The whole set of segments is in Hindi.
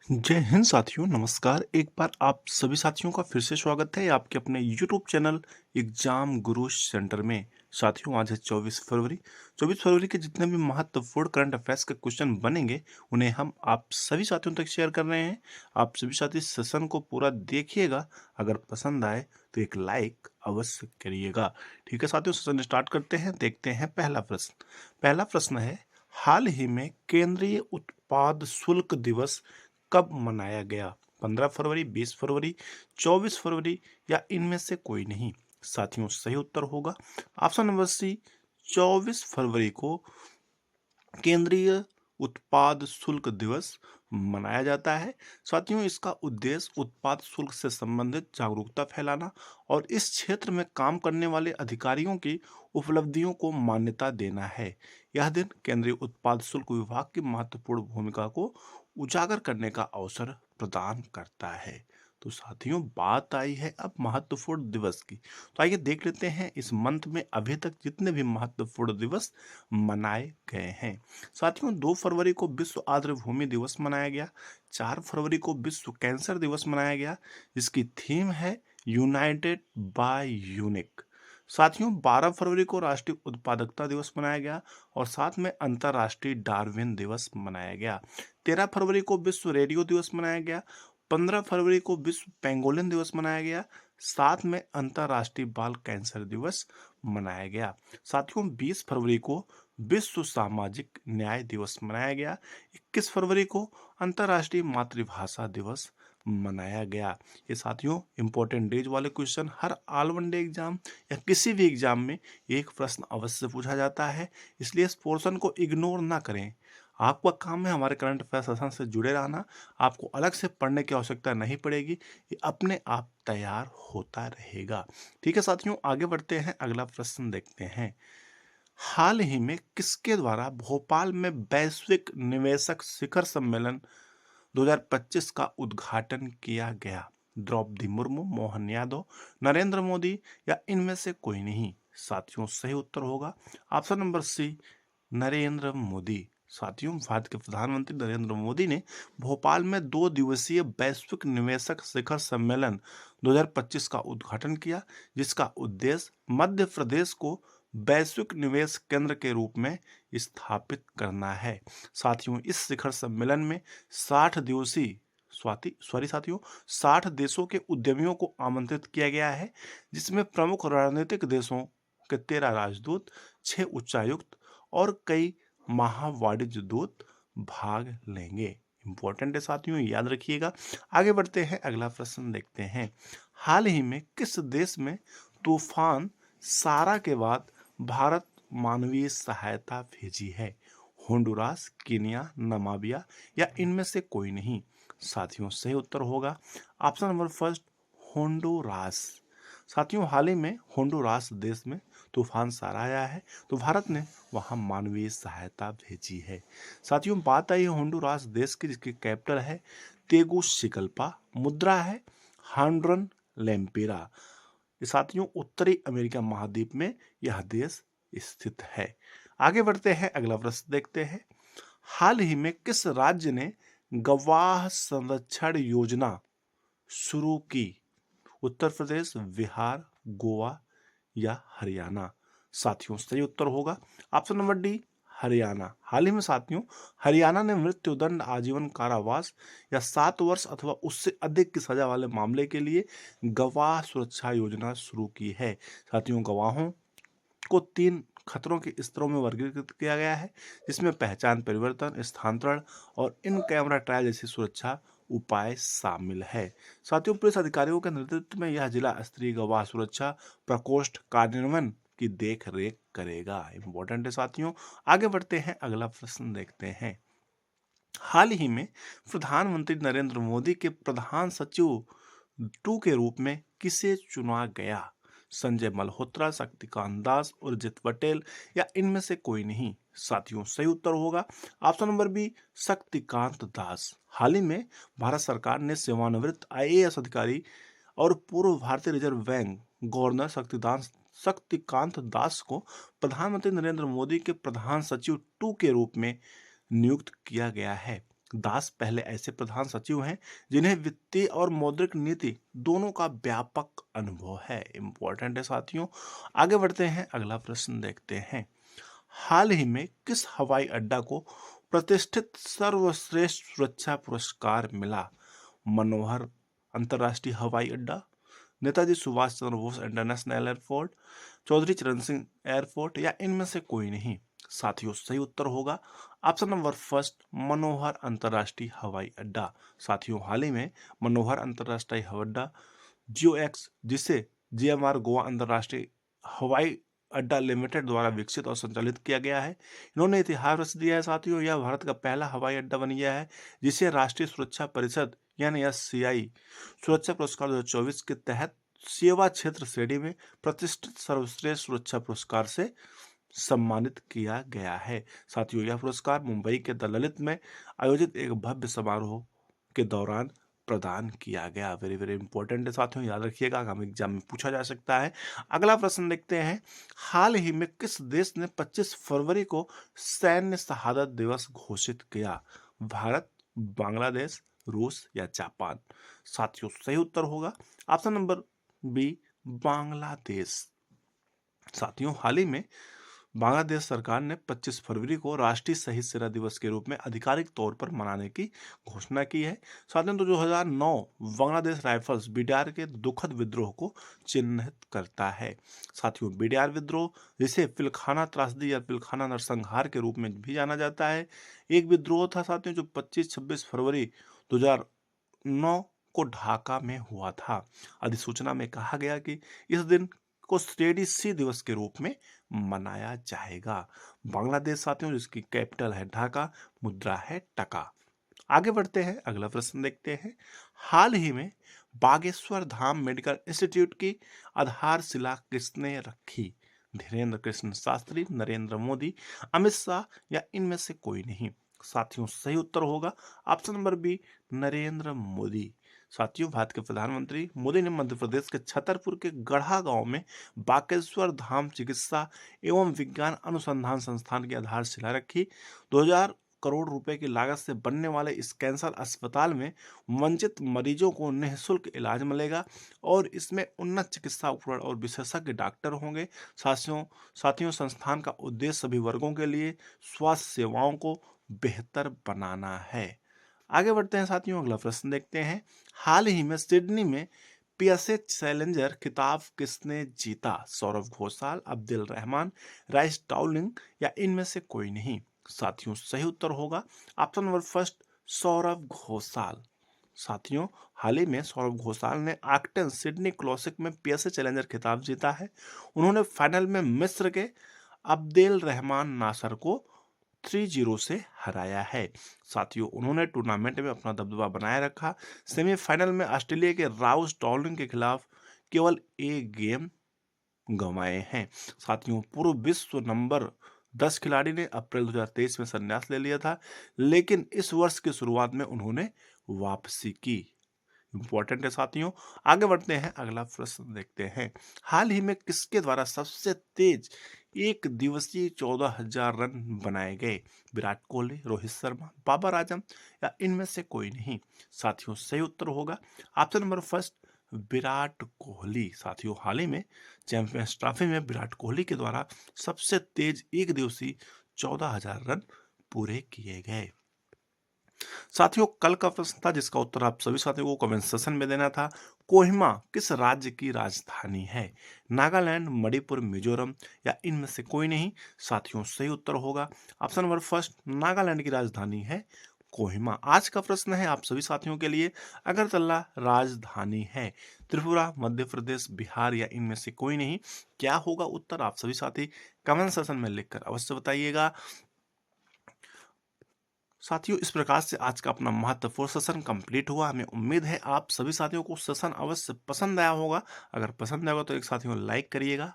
जय हिंद साथियों, नमस्कार। एक बार आप सभी साथियों का फिर से स्वागत है आपके अपने यूट्यूब चैनल एग्जाम गुरु सेंटर में। साथियों, आज है 24 फरवरी। 24 फरवरी के जितने भी महत्वपूर्ण करंट अफेयर्स के क्वेश्चन बनेंगे उन्हें हम आप सभी साथियों तक शेयर कर रहे हैं। आप सभी साथी सेशन को पूरा देखिएगा। अगर पसंद आए तो एक लाइक अवश्य करिएगा। ठीक है साथियों, सेशन स्टार्ट करते हैं। देखते हैं पहला प्रश्न है, हाल ही में केंद्रीय उत्पाद शुल्क दिवस कब मनाया गया? 15 फरवरी, 20 फरवरी, 24 फरवरी या इनमें से कोई नहीं? साथियों, सही उत्तर होगा ऑप्शन नंबर सी, 24 फरवरी को केंद्रीय उत्पाद शुल्क दिवस मनाया जाता है। साथियों, इसका उद्देश्य उत्पाद शुल्क से संबंधित जागरूकता फैलाना और इस क्षेत्र में काम करने वाले अधिकारियों की उपलब्धियों को मान्यता देना है। यह दिन केंद्रीय उत्पाद शुल्क विभाग की महत्वपूर्ण भूमिका को उजागर करने का अवसर प्रदान करता है। तो साथियों, बात आई है अब महत्वपूर्ण दिवस की। तो आइए देख लेते हैं इस मंथ में अभी तक जितने भी महत्वपूर्ण दिवस मनाए गए हैं। साथियों, 2 फरवरी को विश्व आर्द्र भूमि दिवस मनाया गया। 4 फरवरी को विश्व कैंसर दिवस मनाया गया, जिसकी थीम है यूनाइटेड बाय यूनिक। साथियों, 12 फरवरी को राष्ट्रीय उत्पादकता दिवस मनाया गया और साथ में अंतर्राष्ट्रीय डार्विन दिवस मनाया गया। 13 फरवरी को विश्व रेडियो दिवस मनाया गया। 15 फरवरी को विश्व पेंगोलिन दिवस मनाया गया। साथ में अंतर्राष्ट्रीय बाल कैंसर दिवस मनाया गया। साथियों, 20 फरवरी को विश्व सामाजिक न्याय दिवस मनाया गया। 21 फरवरी को अंतर्राष्ट्रीय मातृभाषा दिवस मनाया गया। ये साथियों इंपॉर्टेंट डेज वाले क्वेश्चन हर ऑल वन डे एग्जाम या किसी भी एग्जाम में एक प्रश्न अवश्य पूछा जाता है, इसलिए इस पोर्शन को इग्नोर ना करें। आपका काम है हमारे करंट अफेयर सेशन से जुड़े रहना। आपको अलग से पढ़ने की आवश्यकता नहीं पड़ेगी, ये अपने आप तैयार होता रहेगा। ठीक है साथियों, आगे बढ़ते हैं, अगला प्रश्न देखते हैं। हाल ही में किसके द्वारा भोपाल में वैश्विक निवेशक शिखर सम्मेलन 2025 का उद्घाटन किया गया? द्रौपदी मुर्मू, मोहन यादव, नरेंद्र मोदी या इनमें से कोई नहीं? साथियों, सही उत्तर होगा option number C, Narendra Modi. साथियों, भारत के प्रधानमंत्री नरेंद्र मोदी ने भोपाल में 2 दिवसीय वैश्विक निवेशक शिखर सम्मेलन 2025 का उद्घाटन किया, जिसका उद्देश्य मध्य प्रदेश को वैश्विक निवेश केंद्र के रूप में स्थापित करना है। साथियों, इस शिखर सम्मेलन में 60 दिवसीय साथियों 60 देशों के उद्यमियों को आमंत्रित किया गया है, जिसमें प्रमुख रणनीतिक देशों के 13 राजदूत, 6 उच्चायुक्त और कई महावाणिज्य दूत भाग लेंगे। इंपॉर्टेंट है साथियों, याद रखिएगा। आगे बढ़ते हैं, अगला प्रश्न देखते हैं। हाल ही में किस देश में तूफान सारा के बाद भारत मानवीय सहायता भेजी है? होंडुरास, कीनिया, नमाबिया या इनमें से कोई नहीं? साथियों, सही उत्तर होगा ऑप्शन नंबर फर्स्ट, होंडुरास। साथियों, हाल ही में होंडुरास देश में तूफान सारा आया है, तो भारत ने वहां मानवीय सहायता भेजी है। साथियों, बात आई है होंडुरास देश की, जिसकी कैपिटल है तेगुसिगल्पा, मुद्रा है हांड्रन लेम्पिरा। ये साथियों उत्तरी अमेरिका महाद्वीप में यह देश स्थित है। आगे बढ़ते हैं, अगला प्रश्न देखते हैं। हाल ही में किस राज्य ने गवाह संरक्षण योजना शुरू की? उत्तर प्रदेश, बिहार, गोवा या हरियाणा? साथियों, सही उत्तर होगा ऑप्शन नंबर डी, हरियाणा। हाल ही में साथियों हरियाणा ने मृत्युदंड, आजीवन कारावास या 7 वर्ष अथवा उससे अधिक की सजा वाले मामले के लिए गवाह सुरक्षा योजना शुरू की है। साथियों, गवाहों को 3 खतरों के स्तरों में वर्गीकृत किया गया है, जिसमें पहचान परिवर्तन, स्थानांतरण और इन कैमरा ट्रायल जैसी सुरक्षा उपाय शामिल है। साथियों, पुलिस अधिकारियों के नेतृत्व में यह जिला स्तरीय गवाह सुरक्षा प्रकोष्ठ कार्यान्वयन की देख रेख करेगा। इंपॉर्टेंट है साथियों। आगे बढ़ते हैं, अगला प्रश्न देखते हैं। हाल ही में प्रधानमंत्री नरेंद्र मोदी के प्रधान सचिव 2 के रूप में किसे चुना गया? संजय मल्होत्रा, शक्तिकांत दास, उर्जित पटेल या इनमें से कोई नहीं? साथियों, सही उत्तर होगा option number B, Shaktikanta Das. हाल ही में भारत सरकार ने सेवानिवृत्त आईएएस अधिकारी और पूर्व भारतीय reserve bank governor Shaktikanta Das को प्रधानमंत्री नरेंद्र मोदी के प्रधान सचिव 2 के रूप में नियुक्त किया गया है। दास पहले ऐसे प्रधान सचिव हैं जिन्हें वित्तीय और मौद्रिक नीति दोनों का व्यापक अनुभव है। इंपॉर्टेंट है साथियों। आगे बढ़ते हैं, अगला प्रश्न देखते हैं। हाल ही में किस हवाई अड्डा को प्रतिष्ठित सर्वश्रेष्ठ सुरक्षा पुरस्कार मिला? मनोहर अंतर्राष्ट्रीय हवाई अड्डा, नेताजी सुभाष चंद्र बोस इंटरनेशनल एयरपोर्ट, चौधरी चरण सिंह एयरपोर्ट, या इनमें से कोई नहीं? साथियों सही उत्तर होगा ऑप्शन नंबर फर्स्ट, मनोहर अंतर्राष्ट्रीय हवाई अड्डा। साथियों हाल ही में मनोहर अंतर्राष्ट्रीय हवाई अड्डा जियो एक्स, जिसे जीएमआर गोवा अंतर्राष्ट्रीय हवाई अड्डा लिमिटेड द्वारा विकसित और संचालित किया गया है। इन्होंने इतिहास रच दिया है साथियों। यह भारत का पहला हवाई अड्डा बन गया है जिसे राष्ट्रीय सुरक्षा परिषद यानी एससीआई सुरक्षा पुरस्कार 2024 के तहत सेवा क्षेत्र श्रेणी में प्रतिष्ठित सर्वश्रेष्ठ सुरक्षा पुरस्कार से सम्मानित किया गया है। साथियों यह पुरस्कार मुंबई के द ललित में आयोजित एक भव्य समारोह के दौरान प्रदान किया गया। वेरी वेरी इंपॉर्टेंट है साथियों, याद रखिएगा, आगामी एग्जाम में पूछा जा सकता है। अगला प्रश्न देखते हैं। हाल ही में किस देश ने 25 फरवरी को सैन्य शहादत दिवस घोषित किया? भारत, बांग्लादेश, रूस या जापान? साथियों सही उत्तर होगा ऑप्शन नंबर बी, बांग्लादेश। साथियों हाल ही में बांग्लादेश सरकार ने 25 फरवरी को राष्ट्रीय शहीद सेना दिवस के रूप में आधिकारिक तौर पर मनाने की घोषणा की है। साथियों तो 2009 बांग्लादेश राइफल्स बीडीआर के दुखद विद्रोह को चिन्हित करता है। साथियों बीडीआर विद्रोह, जिसे पिलखाना त्रासदी या पिलखाना नरसंहार के रूप में भी जाना जाता है, एक विद्रोह था साथियों जो 25-26 फरवरी 2009 को ढाका में हुआ था। अधिसूचना में कहा गया कि इस दिन को श्रेणी सी दिवस के रूप में मनाया जाएगा। बांग्लादेश साथियों जिसकी कैपिटल है ढाका, मुद्रा है टका। आगे बढ़ते हैं, अगला प्रश्न देखते हैं। हाल ही में बागेश्वर धाम मेडिकल इंस्टीट्यूट की आधारशिला किसने रखी? धीरेन्द्र कृष्ण शास्त्री, नरेंद्र मोदी, अमित शाह या इनमें से कोई नहीं? साथियों सही उत्तर होगा option number B, Narendra Modi. साथियों भारत के प्रधानमंत्री मोदी ने मध्य प्रदेश के छतरपुर के गढ़ा गांव में बागेश्वर धाम चिकित्सा एवं विज्ञान अनुसंधान संस्थान की आधारशिला रखी। 2000 करोड़ रुपए की लागत से बनने वाले इस कैंसर अस्पताल में वंचित मरीजों को निःशुल्क इलाज मिलेगा और इसमें उन्नत चिकित्सा उपकरण और विशेषज्ञ डॉक्टर होंगे। साथियों साथियों संस्थान का उद्देश्य सभी वर्गों के लिए स्वास्थ्य सेवाओं को बेहतर बनाना है। आगे बढ़ते हैं साथियों, अगला प्रश्न देखते हैं। हाल ही में सिडनी में पीएसए चैलेंजर खिताब किसने जीता? सौरव घोषाल, अब्दुल रहमान, राइस टाउलिंग या इनमें से कोई नहीं? साथियों सही उत्तर होगा option number first, Saurav Ghosal. साथियों हाल ही में सौरव घोषाल ने आक्टन सिडनी क्लासिक में पीएसए चैलेंजर खिताब जीता है। उन्होंने फाइनल में मिस्र के अब्देल रहमान नासर को 3-0 से हराया है। साथियों उन्होंने टूर्नामेंट में अपना दबदबा बनाए रखा। सेमीफाइनल में ऑस्ट्रेलिया के राउस टॉलिंग के खिलाफ केवल एक गेम गंवाए हैं। साथियों पूर्व विश्व नंबर 10 खिलाड़ी ने अप्रैल 2023 में संन्यास ले लिया था, लेकिन इस वर्ष की शुरुआत में उन्होंने वापसी की। इंपॉर्टेंट है साथियों। आगे बढ़ते हैं, अगला प्रश्न देखते हैं। हाल ही में किसके द्वारा सबसे तेज एक दिवसीय 14,000 रन बनाए गए? विराट कोहली, रोहित शर्मा, बाबर आजम या इनमें से कोई नहीं? साथियों सही उत्तर होगा option number first, Virat Kohli. साथियों हाल ही में चैंपियंस ट्रॉफी में विराट कोहली के द्वारा सबसे तेज एक दिवसीय 14,000 रन पूरे किए गए। साथियों कल का प्रश्न था जिसका उत्तर आप सभी साथियों को कमेंट सेशन में देना था। कोहिमा किस राज्य की राजधानी है? नागालैंड, मणिपुर, मिजोरम या इनमें से कोई नहीं? साथियों सही उत्तर होगा ऑप्शन नंबर फर्स्ट, नागालैंड की राजधानी है कोहिमा। आज का प्रश्न है आप सभी साथियों के लिए, अगरतला राजधानी है त्रिपुरा, मध्य प्रदेश, बिहार या इनमें से कोई नहीं? क्या होगा उत्तर आप सभी साथी कमेंट सेशन में लिखकर अवश्य बताइएगा। साथियों इस प्रकार से आज का अपना महत्वपूर्ण सेशन कंप्लीट हुआ। हमें उम्मीद है आप सभी साथियों को सेशन अवश्य पसंद आया होगा। अगर पसंद आएगा तो एक साथियों लाइक करिएगा।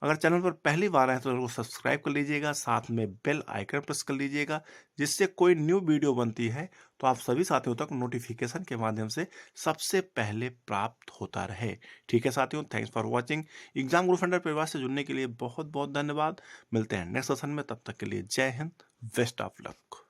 अगर चैनल पर पहली बार आए तो जरूर सब्सक्राइब कर लीजिएगा, साथ में बेल आइकन प्रेस कर लीजिएगा, जिससे कोई न्यू वीडियो बनती है तो आप सभी साथियों तक नोटिफिकेशन के माध्यम से सबसे पहले प्राप्त होता रहे। ठीक है साथियों, thanks for watching. Exam group funder परिवार से जुड़ने के लिए बहुत बहुत धन्यवाद। मिलते हैं नेक्स्ट सेशन में, तब तक के लिए जय हिंद, बेस्ट ऑफ लक।